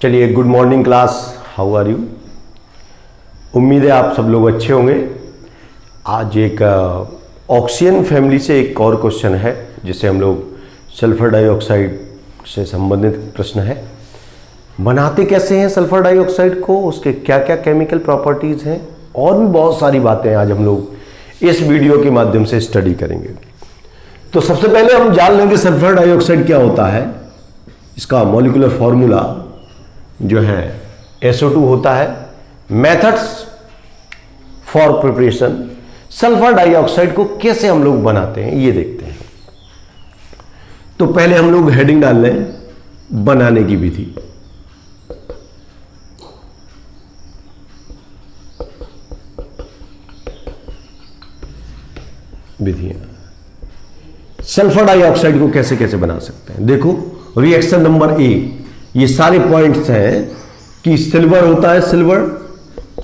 चलिए, good morning class, how are you. उम्मीद है आप सब लोग अच्छे होंगे। आज एक ऑक्सीजन फैमिली से एक और क्वेश्चन है जिसे हम लोग सल्फर डाइऑक्साइड से संबंधित प्रश्न है। बनाते कैसे हैं सल्फर डाइऑक्साइड को, उसके क्या क्या केमिकल प्रॉपर्टीज हैं और भी बहुत सारी बातें आज हम लोग इस वीडियो के माध्यम से स्टडी करेंगे। तो सबसे पहले हम जान लेंगे सल्फर डाइऑक्साइड क्या होता है। इसका मॉलिक्यूलर फॉर्मूला जो है SO2 होता है। Methods for preparation, sulphur dioxide को कैसे हम लोग बनाते हैं ये देखते हैं। तो पहले हम लोग हेडिंग डाल लें, बनाने की विधि। विधियां, सल्फर डाइऑक्साइड को कैसे कैसे बना सकते हैं। देखो, रिएक्शन नंबर ए, ये सारे पॉइंट्स हैं कि सिल्वर होता है, सिल्वर,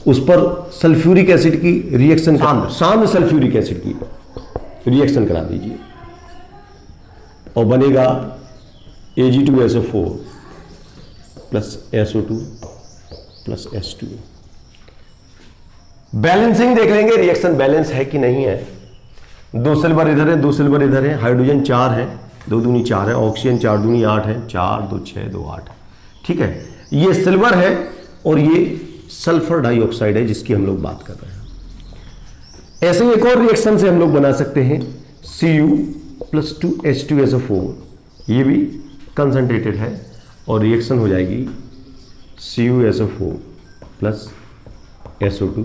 उस पर सल्फ्यूरिक एसिड की रिएक्शन, शांत सल्फ्यूरिक एसिड की रिएक्शन करा दीजिए और बनेगा Ag2SO4 plus SO2 plus H2। Balancing देख लेंगे, रिएक्शन बैलेंस है कि नहीं है। दो सिल्वर इधर है, दो सिल्वर इधर है, हाइड्रोजन 4 है, 2 दूनी 4 है, ऑक्सीजन 4 दूनी 8 है, 4 2 6 2 8। ठीक है, ये सिल्वर है और ये सल्फर डाइऑक्साइड है जिसकी हम लोग बात कर रहे हैं। ऐसे ही एक और रिएक्शन से हम लोग बना सकते हैं Cu प्लस 2H2SO4, ये भी कंसंट्रेटेड है और रिएक्शन हो जाएगी CuSO4 plus SO2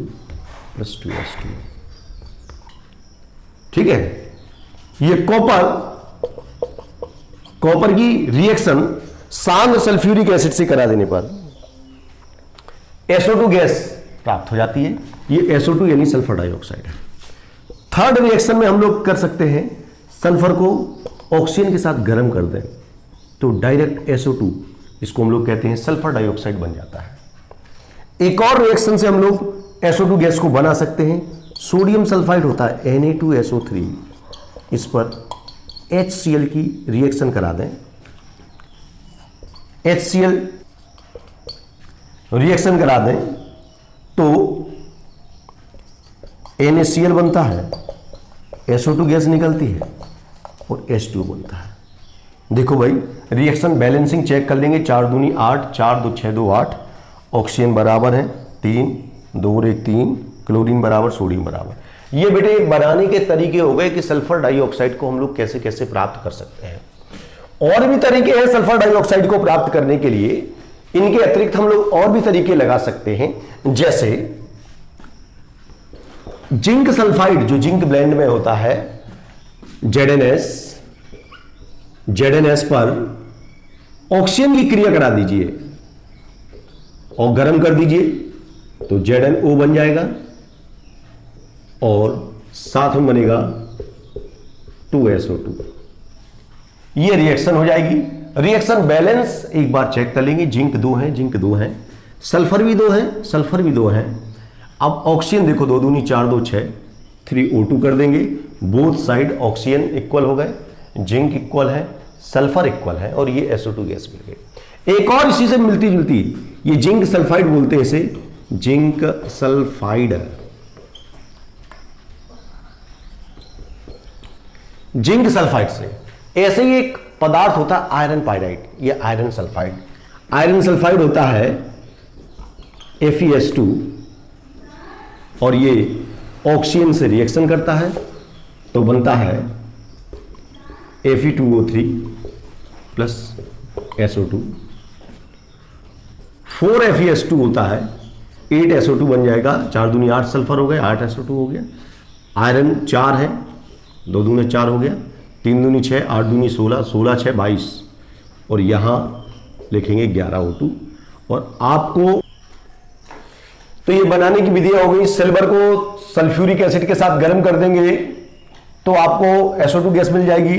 plus 2H2। ठीक है, ये कॉपर की रिएक्शन शांत सल्फ्यूरिक एसिड से करा देने पर SO2 गैस प्राप्त हो जाती है। ये SO2 यानी सल्फर डाइऑक्साइड है। थर्ड रिएक्शन में हम लोग कर सकते हैं, सल्फर को ऑक्सीजन के साथ गर्म कर दें तो डायरेक्ट SO2, इसको हम लोग कहते हैं सल्फर डाइऑक्साइड बन जाता है। एक और रिएक्शन से हम लोग SO2 गैस को बना सकते हैं। सोडियम सल्फाइड होता है Na2SO3, इस पर HCl की रिएक्शन करा दें, HCl रिएक्शन करा दें तो NaCl बनता है, SO2 गैस निकलती है और H2 बनता है। देखो भाई, रिएक्शन बैलेंसिंग चेक कर लेंगे। 4 दूनी 8, 4 2 6 2 8, ऑक्सीजन बराबर है 3, 2 और 1 3, क्लोरीन बराबर, सोडियम बराबर। ये बेटे बनाने के तरीके हो गए कि सल्फर डाइऑक्साइड को हम लोग कैसे कैसे प्राप्त कर सकते हैं। और भी तरीके हैं सल्फर डाइऑक्साइड को प्राप्त करने के लिए। इनके अतिरिक्त हम लोग और भी तरीके लगा सकते हैं, जैसे जिंक सल्फाइड, जो जिंक ब्लेंड में होता है, ZnS पर ऑक्सीजन की क्रिया करा दीजिए और गर्म कर दीजिए तो ZnO बन जाएगा और साथ में बनेगा 2SO2। ये रिएक्शन हो जाएगी। रिएक्शन बैलेंस एक बार चेक कर लेंगे। जिंक 2 है, जिंक 2 है, सल्फर भी 2 है, सल्फर भी 2 है। अब ऑक्सीजन देखो, 2 दूनी 4 2 6, 3O2 कर देंगे। बोथ साइड ऑक्सीजन इक्वल हो गए, जिंक इक्वल है, सल्फर इक्वल है और ये SO2 गैस मिल गई। एक और इसी से मिलती जुलती, ये जिंक सल्फाइड बोलते हैं इसे, जिंक सल्फाइड। जिंक सल्फाइड से ऐसे ही एक पदार्थ होता है आयरन पाइराइड, ये आयरन सल्फाइड। आयरन सल्फाइड होता है FeS2 और ये ऑक्सीजन से रिएक्शन करता है तो बनता है Fe2O3 प्लस SO2। 4FeS2 होता है, 8SO2 बन जाएगा, 4 दूनी 8 सल्फर हो गए, 8SO2 हो गया। आयरन 4 है, 2 दूनी 4 हो गया, 3 दूनी 6, 8 दूनी 16, 16 6 22 और यहां लिखेंगे 11O2। और आपको तो ये बनाने की विधियां हो गई। सिल्वर को सल्फ्यूरिक एसिड के साथ गर्म कर देंगे तो आपको SO2 गैस मिल जाएगी।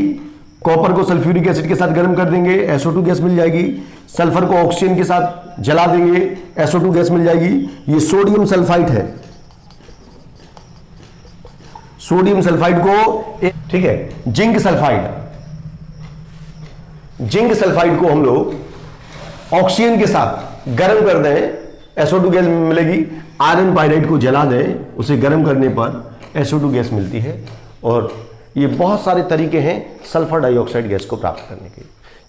कॉपर को सल्फ्यूरिक एसिड के साथ गर्म कर देंगे, SO2 गैस मिल जाएगी। सल्फर को ऑक्सीजन के साथ जला देंगे, SO2 गैस मिल जाएगी। ये सोडियम सल्फाइड है, सोडियम सल्फाइड को, ठीक है, जिंक सल्फाइड, जिंक सल्फाइड को हम लोग ऑक्सीजन के साथ गर्म कर दें SO2 गैस मिलेगी। आयरन पाइराइड को जला दें, उसे गर्म करने पर SO2 गैस मिलती है। और ये बहुत सारे तरीके हैं सल्फर डाइऑक्साइड गैस को प्राप्त करने के।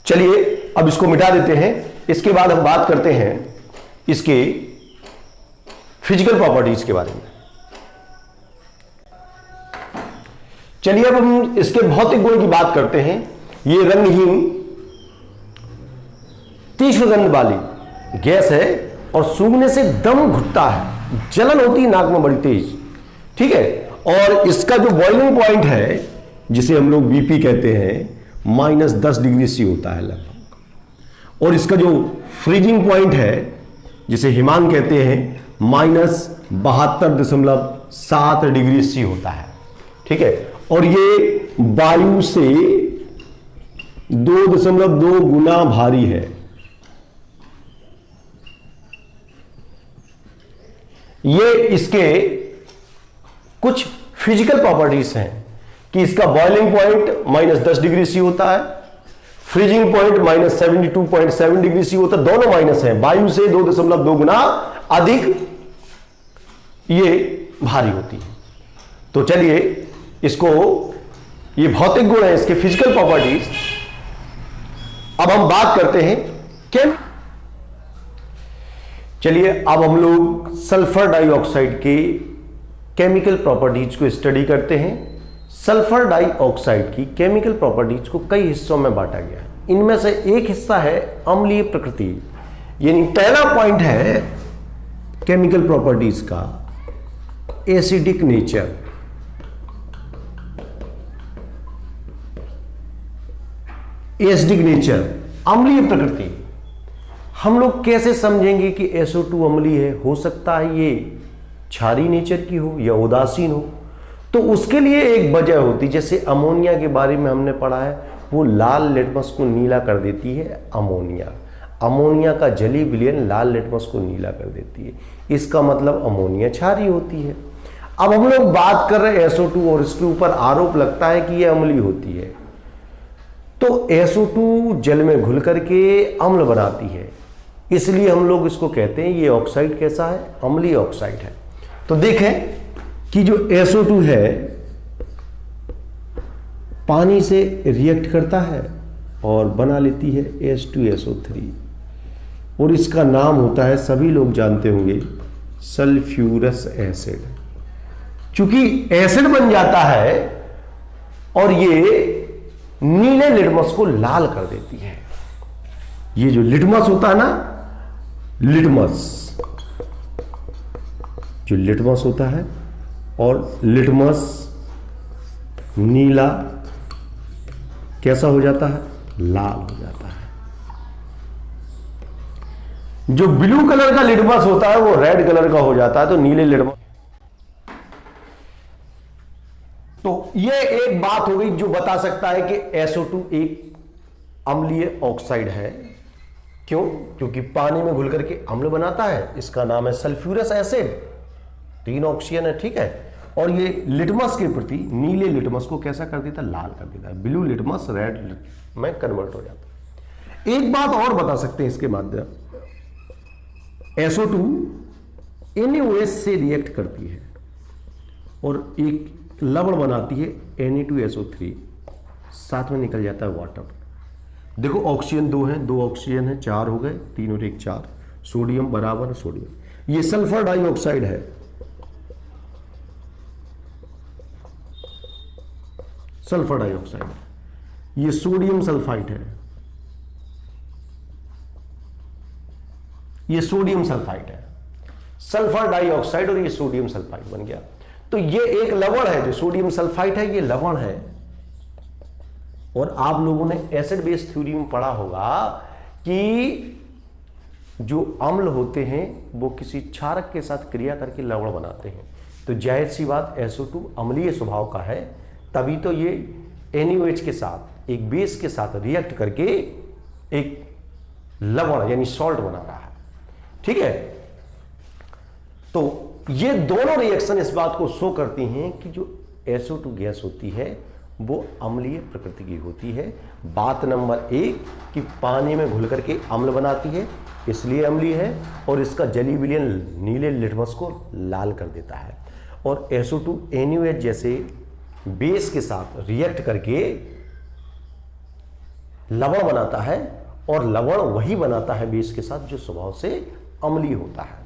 चलिए अब इसको मिटा देते हैं। इसके बाद हम बात करते हैं इसके फिजिकल प्रॉपर्टीज के बारे में। चलिए अब हम इसके भौतिक गुण की बात करते हैं। ये रंगहीन तीक्ष्ण गंध वाली गैस है और सूंघने से दम घुटता है, जलन होती है नाक में बड़ी तेज, ठीक है। और इसका जो बॉइलिंग पॉइंट है, जिसे हम लोग BP कहते हैं, -10 डिग्री C होता है लगभग। और इसका जो फ्रीजिंग पॉइंट है, जिसे हिमान कहते हैं, -72.7 डिग्री C होता है, ठीक है। और ये वायु से 2.2 गुना भारी है। ये इसके कुछ फिजिकल प्रॉपर्टीज हैं कि इसका बॉइलिंग पॉइंट -10 डिग्री C होता है, फ्रीजिंग पॉइंट -72.7 डिग्री C होता है। दोनों माइनस हैं, वायु से 2.2 गुना अधिक ये भारी होती है। तो चलिए इसको, ये भौतिक गुण है इसके, फिजिकल प्रॉपर्टीज। अब हम बात करते हैं चलिए अब हम लोग सल्फर डाइऑक्साइड के केमिकल प्रॉपर्टीज को स्टडी करते हैं। सल्फर डाइऑक्साइड की केमिकल प्रॉपर्टीज को कई हिस्सों में बांटा गया है। इनमें से एक हिस्सा है अम्लीय प्रकृति, यानी पहला पॉइंट है केमिकल प्रॉपर्टीज का एसिडिक नेचर। एसिडिक नेचर, अम्लीय प्रकृति। हम लोग कैसे समझेंगे कि SO2 अम्लीय है? हो सकता है ये क्षारीय नेचर की हो या उदासीन हो। तो उसके लिए एक वजह होती, जैसे अमोनिया के बारे में हमने पढ़ा है, वो लाल लिटमस को नीला कर देती है। अमोनिया का जली विलयन लाल लिटमस को नीला कर देती है। इसका मतलब अमोनिया क्षारीय होती है। अब हम लोग बात कर रहे हैं SO2 और इसके ऊपर आरोप लगता है कि यह अम्लीय होती है। तो SO2 जल में घुल करके अम्ल बनाती है, इसलिए हम लोग इसको कहते हैं ये ऑक्साइड कैसा है? अम्लीय ऑक्साइड है। तो देखें कि जो SO2 है पानी से रिएक्ट करता है और बना लेती है H2SO3 और इसका नाम होता है, सभी लोग जानते होंगे, सल्फ्यूरस एसिड। चूंकि एसिड बन जाता है और ये नीले लिटमस को लाल कर देती है। ये जो लिटमस होता है ना, जो लिटमस होता है, और लिटमस नीला कैसा हो जाता है? लाल हो जाता है। जो ब्लू कलर का लिटमस होता है वो रेड कलर का हो जाता है। तो नीले लिटमस, तो ये एक बात हो गई जो बता सकता है कि SO2 एक अम्लीय ऑक्साइड है। क्यों? क्योंकि पानी में घुल करके अम्ल बनाता है। इसका नाम है सल्फ्यूरस एसिड, 3 ऑक्सीजन है, ठीक है। और ये लिटमस के प्रति, नीले लिटमस को कैसा कर देता है? लाल कर देता है। ब्लू लिटमस रेड में कन्वर्ट हो जाता है। एक बात और बता सकते हैं इसके माध्यम, SO2 NaOH से रिएक्ट करती है और एक लवण बनाती है Na2SO3, साथ में निकल जाता है वाटर। देखो ऑक्सीजन 2 है, 2 ऑक्सीजन है, 4 हो गए, 3 और 1 4। सोडियम बराबर सोडियम। ये सल्फर डाइऑक्साइड है। सल्फर डाइऑक्साइड, ये सोडियम सल्फाइड है। ये सोडियम सल्फाइड है, सल्फर डाइऑक्साइड, और ये सोडियम सल्फाइड बन गया। तो ये एक लवण है, जो सोडियम सल्फाइड है, ये लवण है। और आप लोगों ने एसिड बेस थ्योरी में पढ़ा होगा कि जो अम्ल होते हैं वो किसी क्षारक के साथ क्रिया करके लवण बनाते हैं। तो जाहिर सी बात SO2 अम्लीय स्वभाव का है, तभी तो ये NaOH के साथ, एक बेस के साथ रिएक्ट करके एक लवण यानी सॉल्ट बना रहा है, ठीक है। तो ये दोनों रिएक्शन इस बात को शो करती हैं कि जो SO2 गैस होती है वो अम्लीय प्रकृति की होती है। बात नंबर 1 कि पानी में घुल करके अम्ल बनाती है, इसलिए अम्लीय है, और इसका जली विलयन नीले लिटमस को लाल कर देता है। और SO2 NaOH जैसे बेस के साथ रिएक्ट करके लवण बनाता है, और लवण वही बनाता है बेस के साथ जो स्वभाव से अम्लीय होता है।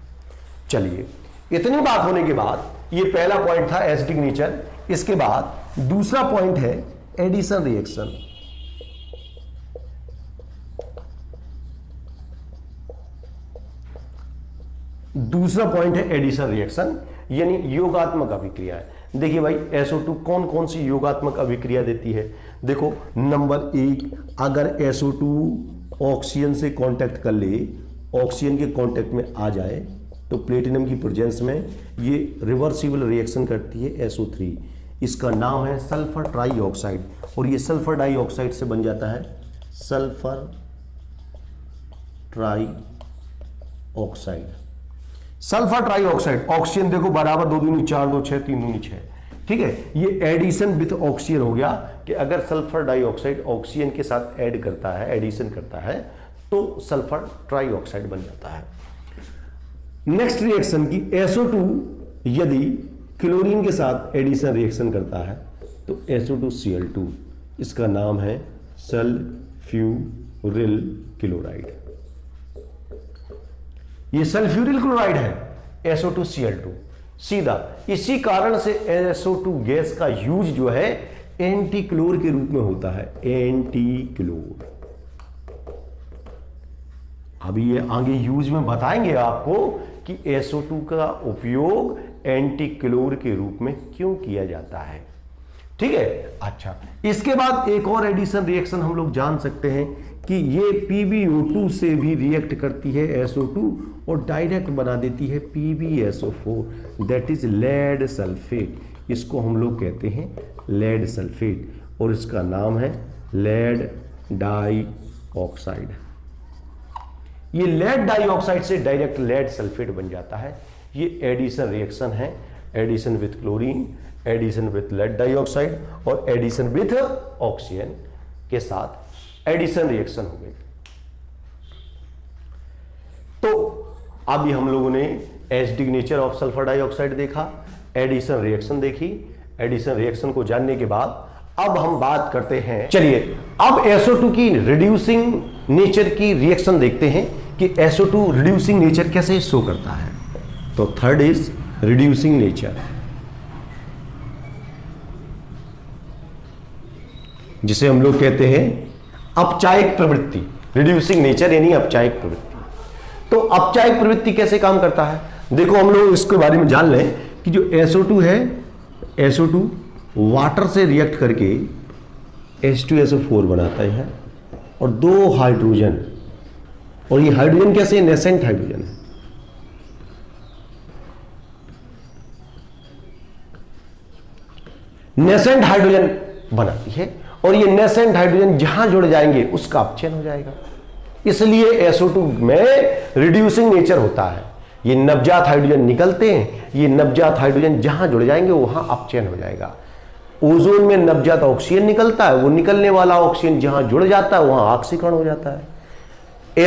चलिए, इतनी बात होने के बाद ये पहला पॉइंट था एसिडिक नेचर। इसके बाद दूसरा पॉइंट है एडिशन रिएक्शन। दूसरा पॉइंट है एडिशन रिएक्शन, यानी योगात्मक अभिक्रिया। देखिए भाई, SO2 कौन कौन सी योगात्मक अभिक्रिया देती है? देखो, नंबर 1, अगर SO2 ऑक्सीजन से कांटेक्ट कर ले, ऑक्सीजन के कांटेक्ट में आ जाए, तो प्लेटिनम की प्रेजेंस में ये रिवर्सिबल रिएक्शन करती है SO3। इसका नाम है सल्फर ट्राईऑक्साइड, और ये सल्फर डाइऑक्साइड से बन जाता है sulphur trioxide. Sulphur trioxide, oxygen देखो बराबर 2 दूनी 4, 2 6, 3 दूनी 6, ठीक है। ये एडिशन विथ ऑक्सीजन हो गया कि अगर सल्फर डाइऑक्साइड ऑक्सीजन के साथ ऐड करता है, एडिशन करता है, तो सल्फर ट्राईऑक्साइड बन जाता है। नेक्स्ट रिएक्शन की SO2 यदि क्लोरीन के साथ एडिशन रिएक्शन करता है तो SO2Cl2, इसका नाम है सल्फ्यूरिल क्लोराइड। ये सल्फ्यूरिल क्लोराइड है SO2Cl2 सीधा। इसी कारण से SO2 गैस का यूज जो है एंटी क्लोर के रूप में होता है, एंटी क्लोर। अभी ये आगे यूज में बताएंगे आपको कि SO2 का उपयोग एंटी क्लोर के रूप में क्यों किया जाता है, ठीक है। अच्छा, इसके बाद एक और एडिशन रिएक्शन हम लोग जान सकते हैं कि ये PbO2 से भी रिएक्ट करती है SO2 और डायरेक्ट बना देती है PbSO4, that is lead sulphate. इसको हम लोग कहते हैं लेड सल्फेट, और इसका नाम है लेड डाइऑक्साइड। ये लेड डाइऑक्साइड से डायरेक्ट लेड सल्फेट बन जाता है। ये एडिशन रिएक्शन है, addition with chlorine, addition with lead dioxide और एडिशन विथ ऑक्सीजन के साथ एडिशन रिएक्शन हो गई। तो अभी हम लोगों ने acidic nature of sulphur dioxide देखा, एडिशन रिएक्शन देखी। एडिशन रिएक्शन को जानने के बाद अब हम बात करते हैं, चलिए अब SO2 की रिड्यूसिंग नेचर की रिएक्शन देखते हैं कि SO2 रिड्यूसिंग नेचर कैसे शो करता है। तो थर्ड इज रिड्यूसिंग नेचर, जिसे हम लोग कहते हैं अपचायक प्रवृत्ति। रिड्यूसिंग नेचर यानी अपचायक प्रवृत्ति। तो अपचायक प्रवृत्ति कैसे काम करता है? देखो, हम लोग इसके बारे में जान लें कि जो SO2 है, SO2 वाटर से रिएक्ट करके H2SO4 बनाता है, और 2 हाइड्रोजन, और ये हाइड्रोजन कैसे? नेसेंट हाइड्रोजन है। नेसेंट हाइड्रोजन बनाती है, और ये नेसेंट हाइड्रोजन जहां जुड़ जाएंगे उसका अपचयन हो जाएगा। इसलिए SO2 में रिड्यूसिंग नेचर होता है। ये नवजात हाइड्रोजन निकलते हैं, ये नवजात हाइड्रोजन जहां जुड़ जाएंगे वहां अपचयन हो जाएगा। ओजोन में नवजात ऑक्सीजन निकलता है, वो निकलने वाला ऑक्सीजन जहां जुड़ जाता है वहां ऑक्सीकरण हो जाता है।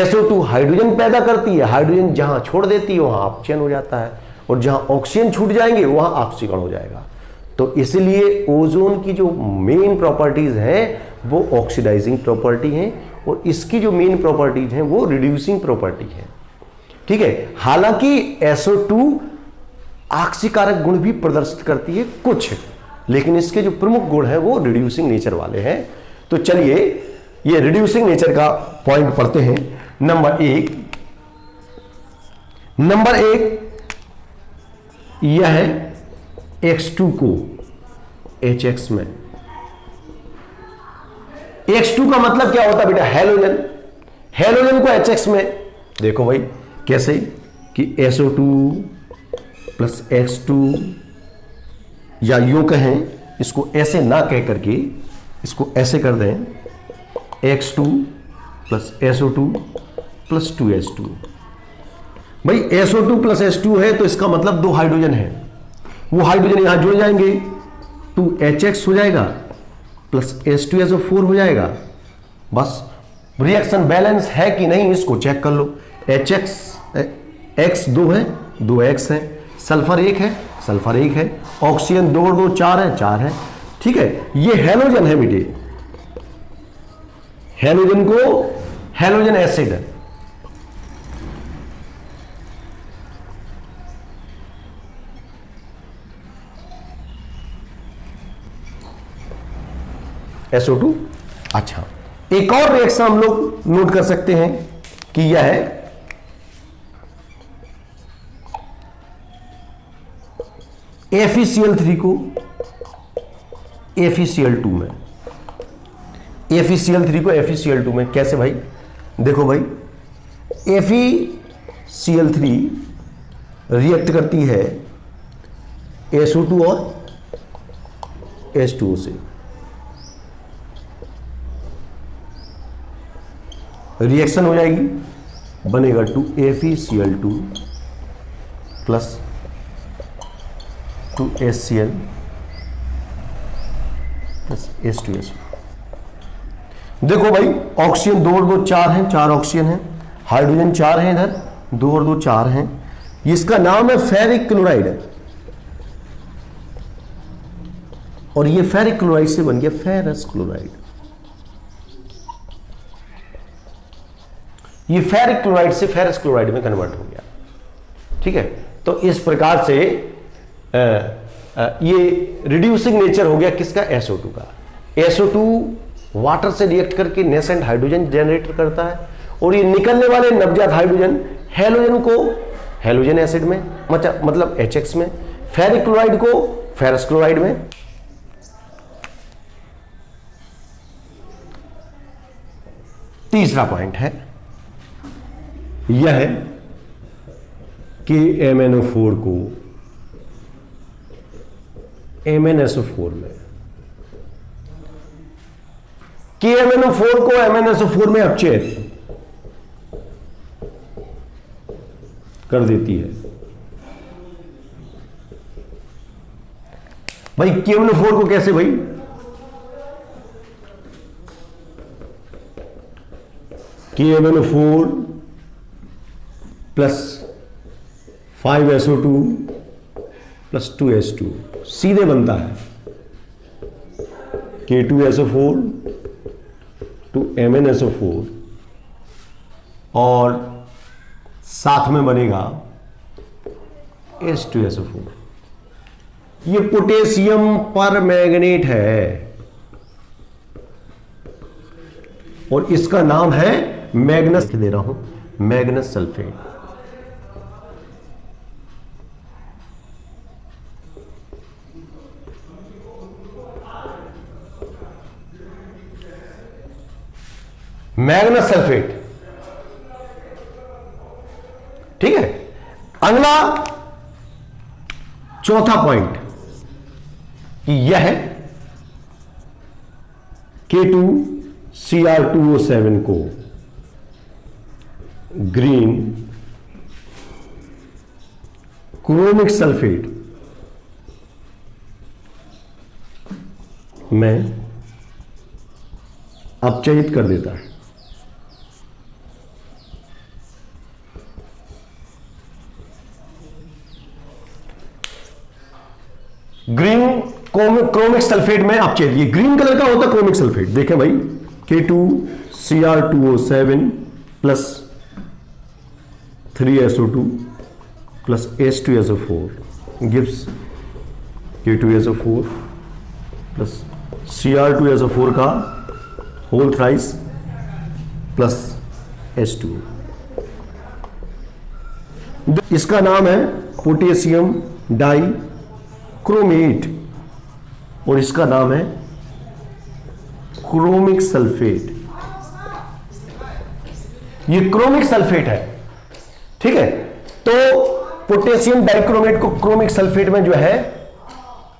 SO2 हाइड्रोजन पैदा करती है, हाइड्रोजन जहां छोड़ देती है वहां अपचयन हो जाता है, और जहां ऑक्सीजन छूट जाएंगे वहां ऑक्सीकरण हो जाएगा। तो इसलिए ओजोन की जो मेन प्रॉपर्टीज हैं वो ऑक्सीडाइजिंग प्रॉपर्टी हैं, और इसकी जो मेन प्रॉपर्टीज हैं वो रिड्यूसिंग प्रॉपर्टी है, ठीक है। हालांकि SO2 ऑक्सीकारक गुण भी प्रदर्शित करती है कुछ, लेकिन इसके जो प्रमुख गुण हैं वो रिड्यूसिंग नेचर वाले हैं। तो चलिए ये रिड्यूसिंग नेचर का पॉइंट पढ़ते हैं। नंबर एक यह है X2 को HX में। X2 का मतलब क्या होता है बेटा? हेलोजन। हेलोजन को HX में देखो भाई कैसे कि SO2 प्लस X2, या यूं कहें, इसको ऐसे ना कह करके इसको ऐसे कर दें, X2 plus SO2 plus 2H2। भाई SO2 प्लस H2 है तो इसका मतलब 2 हाइड्रोजन है, वो हाइड्रोजन यहां जुड़ जाएंगे, 2HX हो जाएगा, प्लस H2SO4 हो जाएगा। बस रिएक्शन बैलेंस है कि नहीं इसको चेक कर लो। HX X 2 है, 2X है, सल्फर 1 है, सल्फर 1 है, ऑक्सीजन 2 और 2 4 है, 4 है। ठीक है, ये हैलोजन है बेटे, हैलोजन को हैलोजन एसिड है। SO2। अच्छा, एक और रिएक्शन हम लोग नोट कर सकते हैं कि यह है FeCl3 को FeCl2 में, FeCl3 को FeCl2 में कैसे भाई? देखो भाई, FeCl3 रिएक्ट करती है SO2 और H2O से। रिएक्शन हो जाएगी, बनेगा 2FeCl2 plus 2HCl plus H2SO। देखो भाई, ऑक्सीजन 2 और 2 4 हैं, 4 ऑक्सीजन हैं, हाइड्रोजन 4 हैं, इधर 2 और 2 4 हैं। इसका नाम है फेरिक क्लोराइड है, और ये फेरिक क्लोराइड से बन गया फेरस क्लोराइड। ये फेरिक क्लोराइड से फेरस क्लोराइड में कन्वर्ट हो गया। ठीक है, तो इस प्रकार से ये रिड्यूसिंग नेचर हो गया किसका? SO2 का। SO2 वाटर से रिएक्ट करके नेसेंट हाइड्रोजन जनरेट करता है, और ये निकलने वाले नवजात हाइड्रोजन हैलोजन को हैलोजन एसिड में, मतलब HX में, फेरिक क्लोराइड को फेरस क्लोराइड में। तीसरा पॉइंट है, यह है कि MnO4 को MnSO4 में, KMnO4 को MnSO4 में अपचयित कर देती है। भाई KMnO4 को कैसे भाई? KMnO4 plus 5SO2 plus 2H2 सीधे बनता है K2SO4 टू MnSO4, और साथ में बनेगा H2SO4। ये पोटेशियम पर मैग्नेट है, और इसका नाम है मैग्नस, दे रहा हूं, मैग्नस सल्फेट। Magnus sulphate. ठीक है, अगला चौथा पॉइंट कि यह है K2Cr2O7 को ग्रीन क्रोमिक सल्फेट में अपचयित कर देता है। ग्रीन क्रोमिक सल्फेट में अपचयित, ये ग्रीन कलर का होता है क्रोमिक सल्फेट। देखें भाई, K2Cr2O7 plus 3SO2 plus H2SO4 gives K2SO4 plus Cr2SO4 का होल थ्राइस प्लस H2O। इसका नाम है पोटेशियम डाई क्रोमेट, और इसका नाम है क्रोमिक सल्फेट। ये क्रोमिक सल्फेट है। ठीक है, तो पोटेशियम डाइक्रोमेट को क्रोमिक सल्फेट में जो है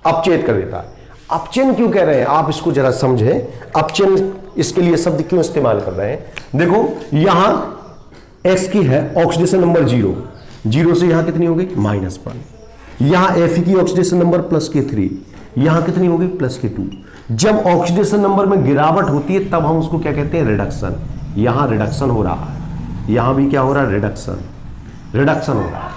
अपचयित कर देता है। अपचयन क्यों कह रहे हैं आप, इसको जरा समझें। अपचयन, इसके लिए शब्द क्यों इस्तेमाल कर रहे हैं? देखो, यहां X की है ऑक्सीडेशन नंबर 0, 0 से यहां कितनी हो गई? -1। यहां Fe की ऑक्सीडेशन नंबर +K3, यहां कितनी हो गई? +K2। जब ऑक्सीडेशन नंबर में गिरावट होती है तब हम उसको क्या कहते हैं, रिडक्शन। यहां रिडक्शन हो रहा है, यहां भी क्या हो रहा है, रिडक्शन हो रहा है।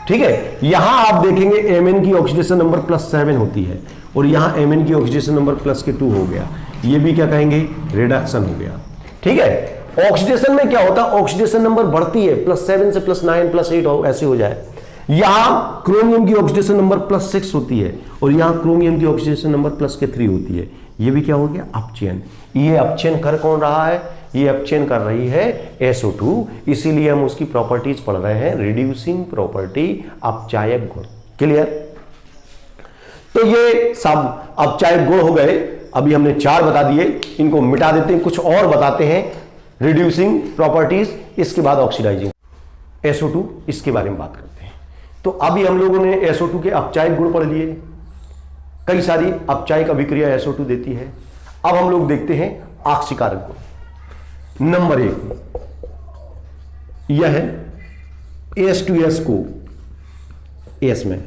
ठीक है, यहां आप देखेंगे Mn की ऑक्सीडेशन नंबर +7 होती है और यहां Mn की ऑक्सीडेशन नंबर +2 हो गया, ये भी क्या कहेंगे, रिडक्शन हो गया। ठीक है, ऑक्सीडेशन में क्या होता है, ऑक्सीडेशन नंबर बढ़ती है, +7 से +9 +8 ऐसे हो जाए। यहां क्रोमियम की ऑक्सीडेशन नंबर +6 होती है और यहां क्रोमियम की ऑक्सीडेशन नंबर +3 होती है, ये भी क्या हो गया, अपचयन। ये अपचयन कर कौन रहा है, ये अपचयन कर रही है SO2, इसीलिए हम उसकी प्रॉपर्टीज पढ़ रहे हैं, रिड्यूसिंग प्रॉपर्टी, अपचायक गुण। क्लियर? तो ये सब अपचायक गुण हो गए। अभी हमने 4 बता दिए, इनको मिटा देते हैं, कुछ और बताते हैं। रिड्यूसिंग प्रॉपर्टीज, इसके बाद ऑक्सीडाइजिंग SO2, इसके बारे में बात करते हैं। तो अभी हम लोगों ने SO2 के अपचायक गुण पढ़ लिए, कई सारी अपचायक अभिक्रिया SO2 देती है। अब हम लोग देखते हैं आक्सीकारक गुण। नंबर 1 यह है H2S को S में,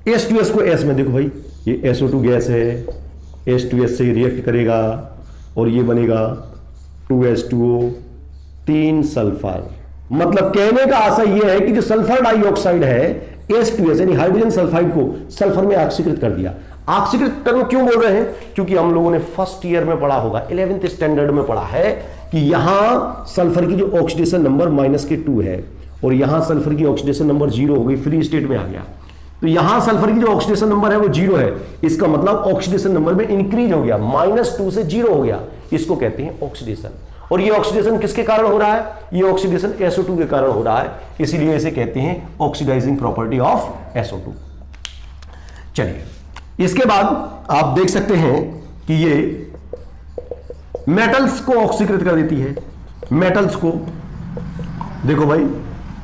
H2S को S में, देखो भाई ये SO2 गैस है, H2S से रिएक्ट करेगा और ये बनेगा 2H2O 3 सल्फर। मतलब कहने का आशय यह है कि जो सल्फर डाइऑक्साइड है H2S यानी हाइड्रोजन सल्फाइड को सल्फर में ऑक्सीकृत कर दिया। ऑक्सीकृत करना क्यों बोल रहे हैं, क्योंकि हम लोगों ने फर्स्ट ईयर में पढ़ा होगा, 11th स्टैंडर्ड में पढ़ा है कि यहां सल्फर की जो ऑक्सीडेशन नंबर -2 है और यहां सल्फर की ऑक्सीडेशन नंबर 0 हो गई, फ्री स्टेट में आ गया। तो यहां सल्फर की जो ऑक्सीडेशन नंबर है वो 0 है, इसका मतलब ऑक्सीडेशन नंबर में इंक्रीज हो गया, -2 से 0 हो गया, इसको कहते हैं ऑक्सीडेशन। और ये ऑक्सीडेशन किसके कारण हो रहा है, ये ऑक्सीडेशन SO2 के कारण हो रहा है, इसीलिए इसे कहते हैं ऑक्सीडाइजिंग प्रॉपर्टी ऑफ SO2। चलिए, इसके बाद आप देख सकते हैं कि ये मेटल्स को ऑक्सीकृत कर देती है। मेटल्स को देखो भाई,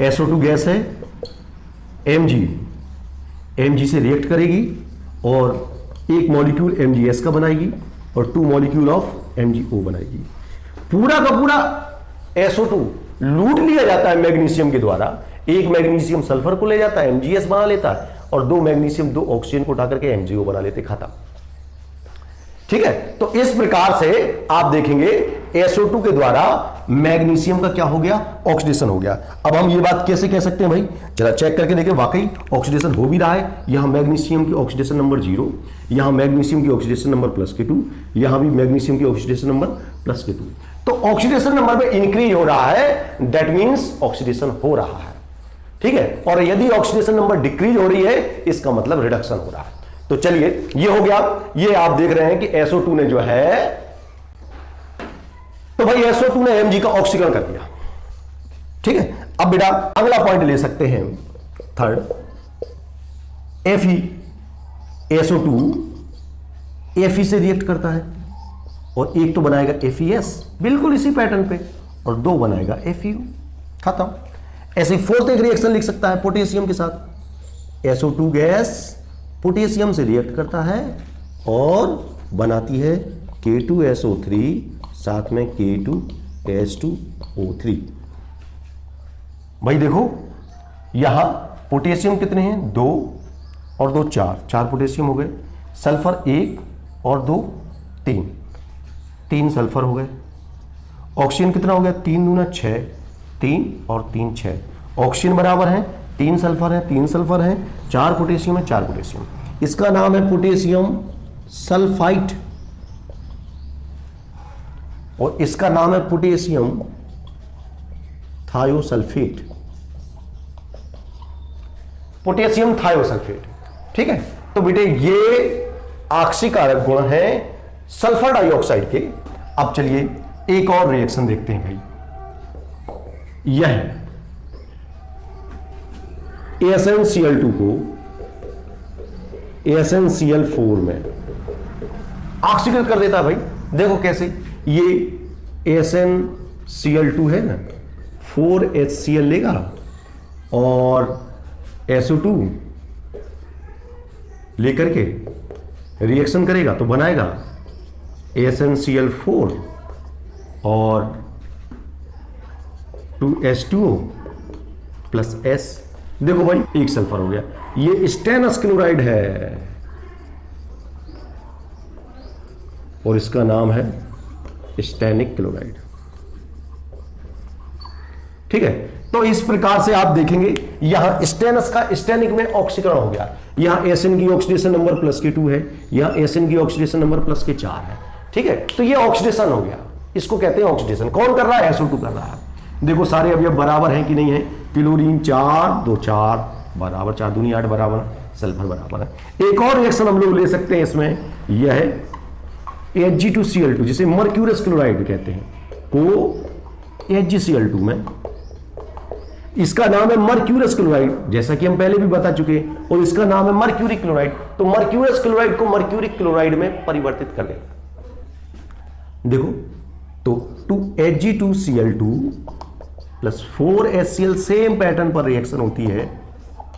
SO2 गैस है, Mg से रिएक्ट करेगी और एक मॉलिक्यूल MgS का बनाएगी और 2 मॉलिक्यूल ऑफ MgO बनाएगी। पूरा का पूरा SO2 लूट लिया जाता है मैग्नीशियम के द्वारा। एक मैग्नीशियम सल्फर को ले जाता है, MgS बना लेता है और 2 मैग्नीशियम 2 ऑक्सीजन को उठा करके MgO बना लेते, खत्म। ठीक है, तो इस प्रकार से आप देखेंगे SO2 के द्वारा मैग्नीशियम का क्या हो गया, ऑक्सीडेशन हो गया। अब हम ये बात कैसे कह सकते हैं भाई, जरा चेक करके देखें, वाकई ऑक्सीडेशन हो भी रहा है। यहां मैग्नीशियम की ऑक्सीडेशन नंबर 0, यहां मैग्नीशियम की ऑक्सीडेशन नंबर +2, यहां भी मैग्नीशियम की ऑक्सीडेशन नंबर +2। तो ऑक्सीडेशन नंबर में इंक्रीज हो रहा है, दैट मींस ऑक्सीडेशन हो रहा है। ठीक है, और यदि ऑक्सीडेशन नंबर डिक्रीज हो रही है, इसका मतलब रिडक्शन हो रहा है। तो चलिए, ये हो गया। ये आप देख रहे हैं कि SO2 ने जो है, तो भाई SO2 ने Mg का ऑक्सीकरण कर दिया। ठीक है, अब बेटा अगला पॉइंट ले सकते हैं, थर्ड, Fe, SO2 Fe से रिएक्ट करता है और एक तो बनाएगा FeS बिल्कुल इसी पैटर्न पे और 2 बनाएगा FeO, खत्म। ऐसे फोर्थ एक रिएक्शन लिख सकता है पोटेशियम के साथ। SO2 गैस पोटेशियम से रिएक्ट करता है और बनाती है K2SO3 साथ में K2H2O3। भाई देखो, यहां पोटेशियम कितने हैं, 2 और 2 4 पोटेशियम हो गए, सल्फर 1 और 2 3 सल्फर हो गए। ऑक्सीजन कितना हो गया, 3 दूना 6, 3 और 3 6। ऑक्सीजन बराबर है 3 सल्फर है, 3 सल्फर है, 4 पोटेशियम है, 4 पोटेशियम। इसका नाम है पोटेशियम सल्फाइट और इसका नाम है पोटेशियम थायोसल्फेट, पोटेशियम थायोसल्फेट। ठीक है, तो बेटे ये आक्सीकारक गुण है सल्फर डाइऑक्साइड के। अब चलिए एक और रिएक्शन देखते हैं भाई, यह है AsNCl2 को AsNCl4 में ऑक्सीकृत कर देता है भाई। देखो कैसे, ये AsNCl2 है ना, 4HCl लेगा और SO2 लेकर के रिएक्शन करेगा तो बनाएगा AsNCl4 और 2H2O प्लस S। देखो भाई, एक सल्फर हो गया। ये स्टेनस क्लोराइड है, और इसका नाम है स्टेनिक क्लोराइड। ठीक है, तो इस प्रकार से आप देखेंगे यहां स्टेनस का स्टेनिक में ऑक्सीकरण हो गया, यहां एसएन की ऑक्सीडेशन नंबर +2 है, यहां एसएन की ऑक्सीडेशन नंबर +4 है। ठीक है, तो ये ऑक्सीडेशन हो गया, इसको कहते हैं ऑक्सीडेशन। कौन कर रहा है? SO2 कर रहा है। देखो सारे अवयव बराबर हैं कि नहीं है? क्लोरीन 4 2 4 बराबर, 4 दूनी 8 बराबर, सल्फर बराबर है। एक और रिएक्शन हम लोग ले सकते हैं इसमें, यह है Hg2Cl2 जिसे मर्क्यूरस क्लोराइड कहते हैं, को HgCl2 में इसका नाम है मर्क्यूरस क्लोराइड, जैसा कि हम पहले भी बता चुके हैं, और इसका नाम है मर्क्यूरिक क्लोराइड। तो मर्क्यूरस क्लोराइड को मर्क्यूरिक क्लोराइड में परिवर्तित कर देगा। देखो तो 2Hg2Cl2 + 4HCl सेम पैटर्न पर रिएक्शन होती है,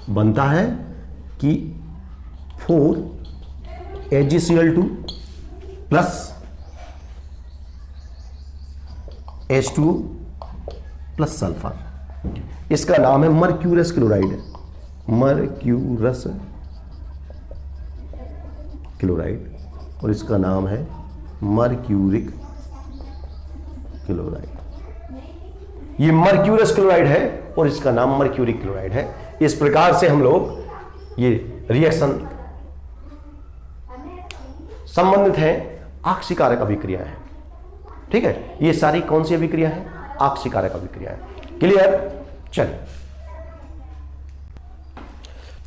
बनता है कि 4HgCl2 + H2O + सल्फर। इसका नाम है मर्क्यूरस क्लोराइड, मर्क्यूरस क्लोराइड, और इसका नाम है मर्क्यूरिक क्लोराइड। ये मर्क्यूरस क्लोराइड है और इसका नाम मर्क्यूरिक क्लोराइड है। इस प्रकार से हम लोग ये रिएक्शन संबंधित है आक्सीकारक अभिक्रिया है। ठीक है, ये सारी कौन सी अभिक्रिया है? आक्सीकारक अभिक्रिया है। क्लियर? चलिए,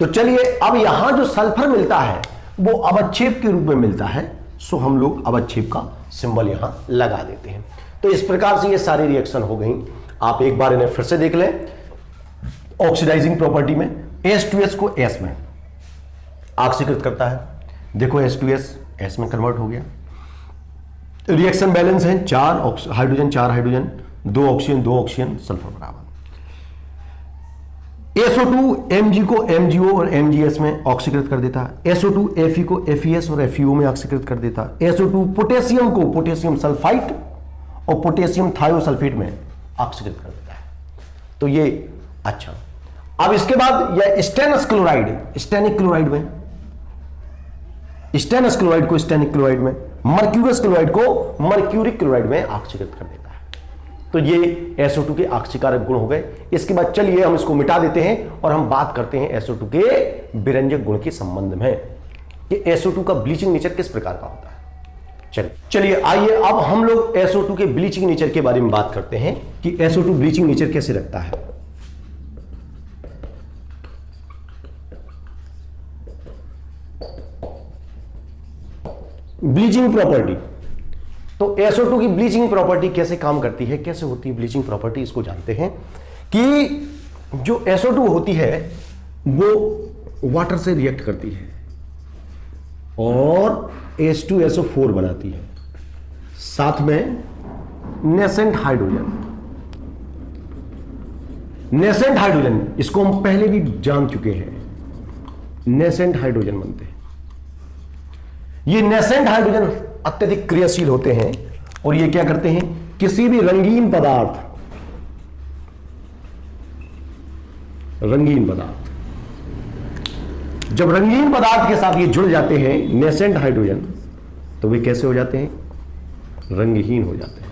तो चलिए अब यहां जो सल्फर मिलता है वो अवच्छेप के रूप में मिलता है, सो हम लोग अवच्छेप का सिंबल यहां लगा देते हैं। तो इस प्रकार से ये सारी रिएक्शन हो गई। आप एक बार इन्हें फिर से देख लें। ऑक्सीडाइजिंग प्रॉपर्टी में H2S को S में ऑक्सीकृत करता है। देखो H2S S में कन्वर्ट हो गया। रिएक्शन बैलेंस है 4 hydrogen 4 hydrogen, 2 oxygen 2 oxygen, sulphur बराबर। SO2 Mg को MgO और MgS में ऑक्सीकृत कर देता है। SO2 Fe को FeS और FeO में ऑक्सीकृत कर देता है। SO2 पोटेशियम को पोटेशियम सल्फाइड और पोटेशियम थायोसल्फेट में ऑक्सीकृत कर देता है। तो ये अच्छा, अब इसके बाद यह स्टेनस क्लोराइड, स्टेनिक क्लोराइड में, स्टेनस क्लोराइड को स्टेनिक क्लोराइड में, मर्क्यूरस क्लोराइड को मर्क्यूरिक क्लोराइड में ऑक्सीकृत कर देता है। तो ये SO2 के ऑक्सीकारक गुण हो गए। इसके बाद चलिए हम इसको मिटा देते हैं और हम बात करते हैं SO2 के विरंजक गुण के संबंध में कि SO2 का ब्लीचिंग नेचर किस प्रकार का होता है। चलिए आइए अब हम लोग SO2 के ब्लीचिंग नेचर के बारे में बात करते हैं कि SO2 ब्लीचिंग नेचर कैसे रखता है। ब्लीचिंग प्रॉपर्टी, तो SO2 की ब्लीचिंग प्रॉपर्टी कैसे काम करती है, कैसे होती है ब्लीचिंग प्रॉपर्टी, इसको जानते हैं कि जो SO2 होती है वो वाटर से रिएक्ट करती है और H2SO4 बनाती है, साथ में नेसेंट हाइड्रोजन, नेसेंट हाइड्रोजन इसको हम पहले भी जान चुके हैं, नेसेंट हाइड्रोजन बनते हैं। ये नेसेंट हाइड्रोजन अत्यधिक क्रियाशील होते हैं और ये क्या करते हैं, किसी भी रंगीन पदार्थ, रंगीन पदार्थ, जब रंगीन पदार्थ के साथ ये जुड़ जाते हैं नेसेंट हाइड्रोजन, तो वे कैसे हो जाते हैं, रंगहीन हो जाते हैं।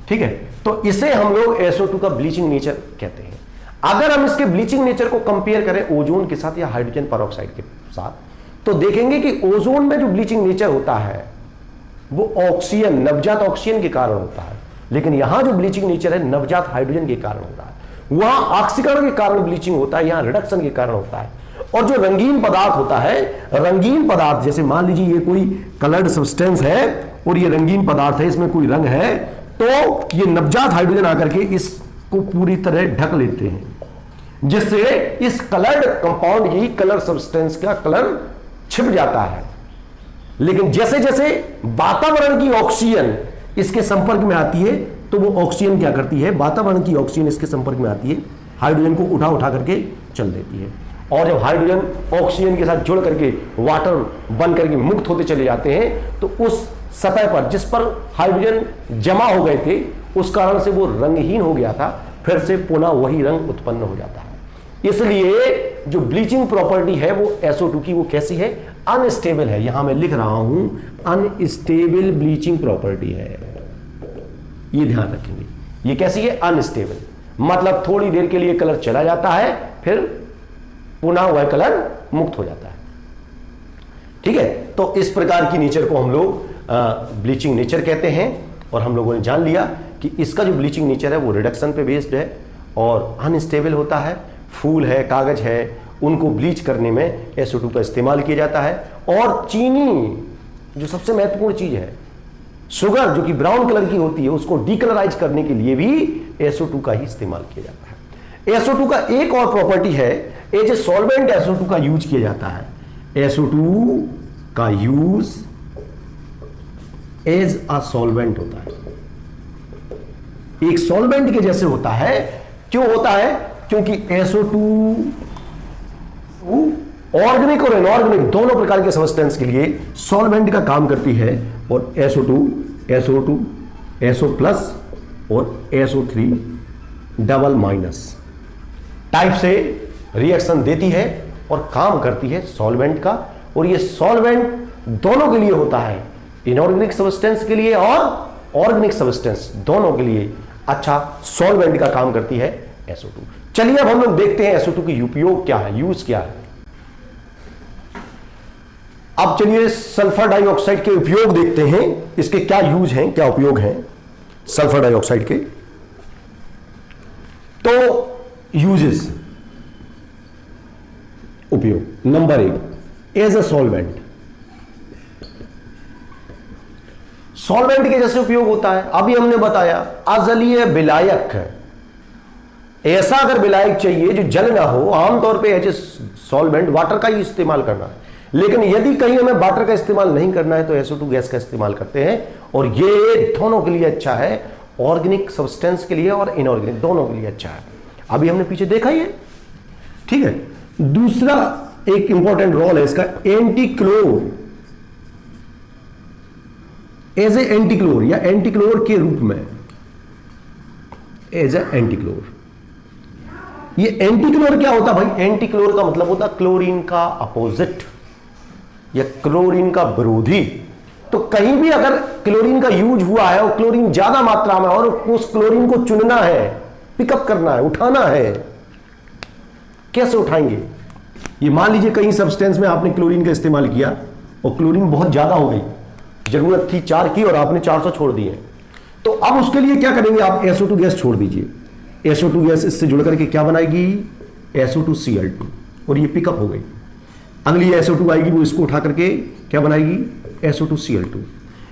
ठीक है, तो इसे हम लोग SO2 का ब्लीचिंग नेचर कहते हैं। अगर हम इसके ब्लीचिंग नेचर को कंपेयर करें ओजोन के साथ या हाइड्रोजन पेरोक्साइड के साथ, तो देखेंगे कि ओजोन में जो ब्लीचिंग नेचर होता है वो ऑक्सीजन, नवजात ऑक्सीजन के कारण होता है, लेकिन यहां जो ब्लीचिंग नेचर है नवजात हाइड्रोजन के कारण होता है। वहां ऑक्सीकरण के कारण ब्लीचिंग होता है, यहां रिडक्शन के कारण होता है। और जो रंगीन पदार्थ होता है, रंगीन पदार्थ जैसे मान लीजिए ये कोई कलर्ड सब्सटेंस है और ये रंगीन पदार्थ है, इसमें कोई रंग है, तो ये नवजात हाइड्रोजन आकर के इसको पूरी तरह ढक लेते हैं, जिससे इस कलर्ड कंपाउंड की, कलर सब्सटेंस का कलर छिप जाता है। लेकिन जैसे जैसे वातावरण की ऑक्सीजन इसके संपर्क में आती है, तो वो ऑक्सीजन क्या करती है, वातावरण की ऑक्सीजन इसके संपर्क में आती है, हाइड्रोजन को उठा उठा करके चल देती है। और जब हाइड्रोजन ऑक्सीजन के साथ जुड़ करके वाटर बन करके मुक्त होते चले जाते हैं, तो उस सतह पर जिस पर हाइड्रोजन जमा हो गए थे, उस कारण से वो रंगहीन हो गया था, फिर से पुनः वही रंग उत्पन्न हो जाता है। इसलिए जो ब्लीचिंग प्रॉपर्टी है वो SO2 की, वो कैसी है, अनस्टेबल है, यहां मैं लिख रहा हूं अनस्टेबल ब्लीचिंग प्रॉपर्टी है, ये ध्यान रखेंगे। ये कैसी है? अनस्टेबल, मतलब थोड़ी देर के लिए कलर चला जाता है, फिर पुनः वह कलर मुक्त हो जाता है। ठीक है, तो इस प्रकार की नेचर को हम लोग ब्लीचिंग नेचर कहते हैं। और हम लोगों ने जान लिया कि इसका जो ब्लीचिंग नेचर है वो रिडक्शन पे बेस्ड है और अनस्टेबल होता है। फूल है, कागज है, उनको ब्लीच करने में SO2 का इस्तेमाल किया जाता है। और चीनी, जो सबसे महत्वपूर्ण चीज है, शुगर जो कि ब्राउन कलर की होती है, उसको डीकलराइज करने के लिए भी SO2 का ही इस्तेमाल किया जाता है। SO2 का एक और प्रॉपर्टी है, एज ए सॉल्वेंट SO2 का यूज किया जाता है। SO2 का यूज एज अ सॉल्वेंट होता है, एक सॉल्वेंट के जैसे होता है। क्यों होता है? क्योंकि SO2 ऑर्गेनिक और इनऑर्गेनिक दोनों प्रकार के सब्सटेंस के लिए सॉल्वेंट का काम करती है। और SO2, SO प्लस और SO3 डबल माइनस टाइप से रिएक्शन देती है और काम करती है सॉल्वेंट का। और ये सॉल्वेंट दोनों के लिए होता है, इनऑर्गेनिक सब्सटेंस के लिए और ऑर्गेनिक सब्सटेंस दोनों के लिए अच्छा सॉल्वेंट का काम करती है SO2। चलिए अब हम लोग देखते हैं SO2 की उपयोग क्या है, यूज क्या है। अब चलिए सल्फर डाइऑक्साइड के उपयोग देखते हैं, इसके क्या यूज हैं, क्या उपयोग हैं सल्फर डाइऑक्साइड के। तो यूजेस, उपयोग number 1, as a solvent. Solvent के जैसे उपयोग होता है, अभी हमने बताया अजलीय विलायक है। ऐसा अगर विलायक चाहिए जो जल ना हो, आमतौर पे एज ए सॉल्वेंट वाटर का ही इस्तेमाल करना है। लेकिन यदि कहीं हमें वाटर का इस्तेमाल नहीं करना है तो SO2 गैस का इस्तेमाल करते हैं। और ये दोनों के लिए अच्छा है, ऑर्गेनिक सब्सटेंस के लिए और इनऑर्गेनिक दोनों के लिए अच्छा है। अभी हमने पीछे देखा ही है। ठीक है, दूसरा एक इंपॉर्टेंट रोल है इसका, एंटीक्लोर, एज ए एंटीक्लोर या एंटीक्लोर के रूप में, एज ए एंटीक्लोर। ये एंटीक्लोर क्या होता है भाई? एंटीक्लोर का मतलब होता है क्लोरीन का अपोजिट या क्लोरीन का विरोधी। तो कहीं भी अगर क्लोरीन का यूज हुआ है और क्लोरीन ज्यादा मात्रा में और उस क्लोरीन को चुनना है, पिकअप करना है, उठाना है, कैसे उठाएंगे? ये मान लीजिए कहीं सब्सटेंस में आपने क्लोरीन का इस्तेमाल किया और क्लोरीन बहुत ज्यादा हो गई, जरूरत थी 4 की और आपने 400 छोड़ दिए। तो अब उसके लिए क्या करेंगे? आप SO2 गैस छोड़ दीजिए। SO2 गैस इससे जुड़ करके क्या बनाएगी? SO2Cl2, और ये पिकअप हो गई। अगली SO2 आएगी, वो इसको उठा करके क्या बनाएगी? SO2Cl2।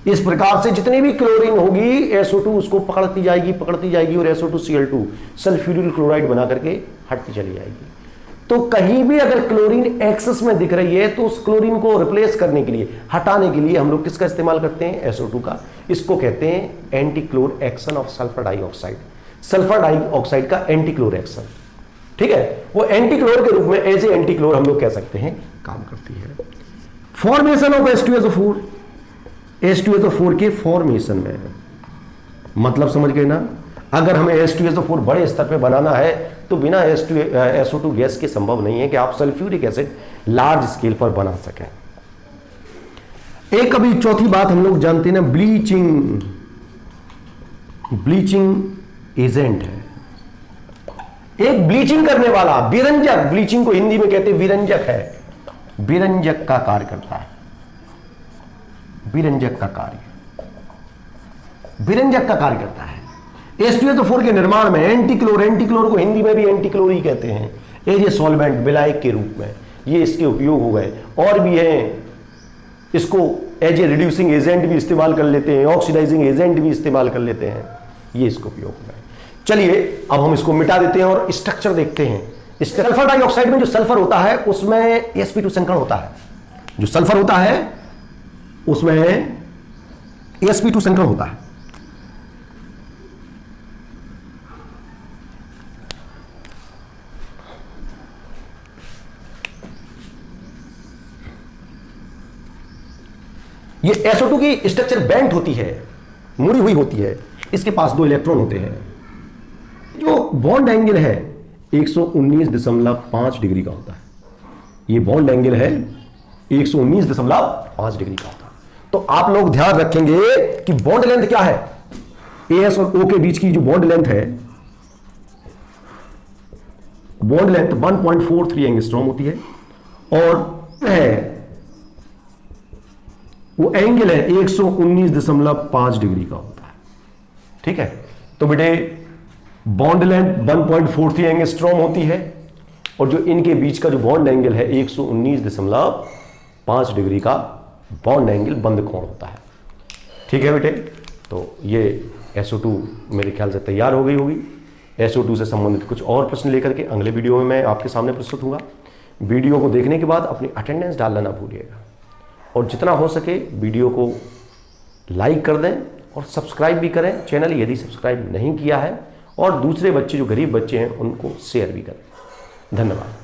इस प्रकार से जितनी भी क्लोरीन होगी SO2 उसको पकड़ती जाएगी और SO2Cl2 सल्फ्यूरिल क्लोराइड बना करके हटती चली जाएगी। तो कहीं भी अगर क्लोरीन एक्सेस में दिख रही है तो उस क्लोरीन को रिप्लेस करने के लिए, हटाने के लिए हम लोग किसका इस्तेमाल करते हैं? SO2 का। इसको कहते हैं antichlor action of sulphur dioxide. Sulphur dioxide का एंटीक्लोर एक्शन, ठीक है, वो एंटीक्लोर के रूप में एज ए एंटीक्लोर हम लोग कह सकते हैं काम करती है। फॉर्मेशन ऑफ H2SO4, H2SO4 के फॉर्मेशन में, मतलब समझ गए ना? अगर हमें H2SO4 बड़े स्तर पे बनाना है तो बिना SO2 गैस के संभव नहीं है कि आप सल्फ्यूरिक एसिड लार्ज स्केल पर बना सकें। एक अभी चौथी बात हम लोग जानते हैं ना, ब्लीचिंग, ब्लीचिंग एजेंट है एक ब्लीचिंग करने वाला, विरंजक, ब्लीचिंग को हिंदी में कहते हैं विरंजक है, विरंजक का कार्य करता है, विरंजक का कार्य, विरंजक का कार्य करता है। H2SO4 के निर्माण में एंटीक्लोर, एंटीक्लोर को हिंदी में भी एंटीक्लोर ही कहते हैं, एज ए सॉल्वेंट, विलायक के रूप में ये इसके उपयोग हो गए। और भी हैं, इसको एज ए रिड्यूसिंग एजेंट भी इस्तेमाल कर लेते हैं, ऑक्सीडाइजिंग एजेंट भी इस्तेमाल कर लेते हैं, ये इसको उपयोग हो गए। चलिए अब हम इसको मिटा देते हैं और स्ट्रक्चर देखते हैं। सल्फर डाइऑक्साइड में जो सल्फर होता है उसमें sp2 संकरण होता है, जो सल्फर होता है उसमें sp2 संकरण होता है। ये SO2 की स्ट्रक्चर बेंट होती है, मुड़ी हुई होती है, इसके पास 2 इलेक्ट्रॉन होते हैं। जो बॉन्ड एंगल है 119.5 डिग्री का होता है, ये बॉन्ड एंगल है 119.5 डिग्री का होता है। तो आप लोग ध्यान रखेंगे कि बॉन्ड लेंथ क्या है, एस और ओ के बीच की जो बॉन्ड लेंथ है, बॉन्ड लेंथ 1.43 एंगस्ट्रॉम होती है, और है वो एंगल है 119.5 डिग्री का होता है। ठीक है, तो बेटे बॉन्ड लेंथ 1.43 एंगस्ट्रॉम होती है, और जो इनके बीच का जो बॉन्ड एंगल है 119.5 डिग्री का बॉन्ड एंगल बंद कोण होता है। ठीक है बेटे, तो ये SO2 मेरे ख्याल से तैयार हो गई होगी। SO2 से संबंधित कुछ और प्रश्न लेकर के अगले वीडियो में मैं आपके सामने प्रस्तुत हूँगा। वीडियो को देखने के बाद अपनी अटेंडेंस डालना ना भूलिएगा, और जितना हो सके वीडियो को लाइक कर दें और सब्सक्राइब भी करें चैनल यदि सब्सक्राइब नहीं किया है, और दूसरे बच्चे जो गरीब बच्चे हैं उनको शेयर भी करें। धन्यवाद।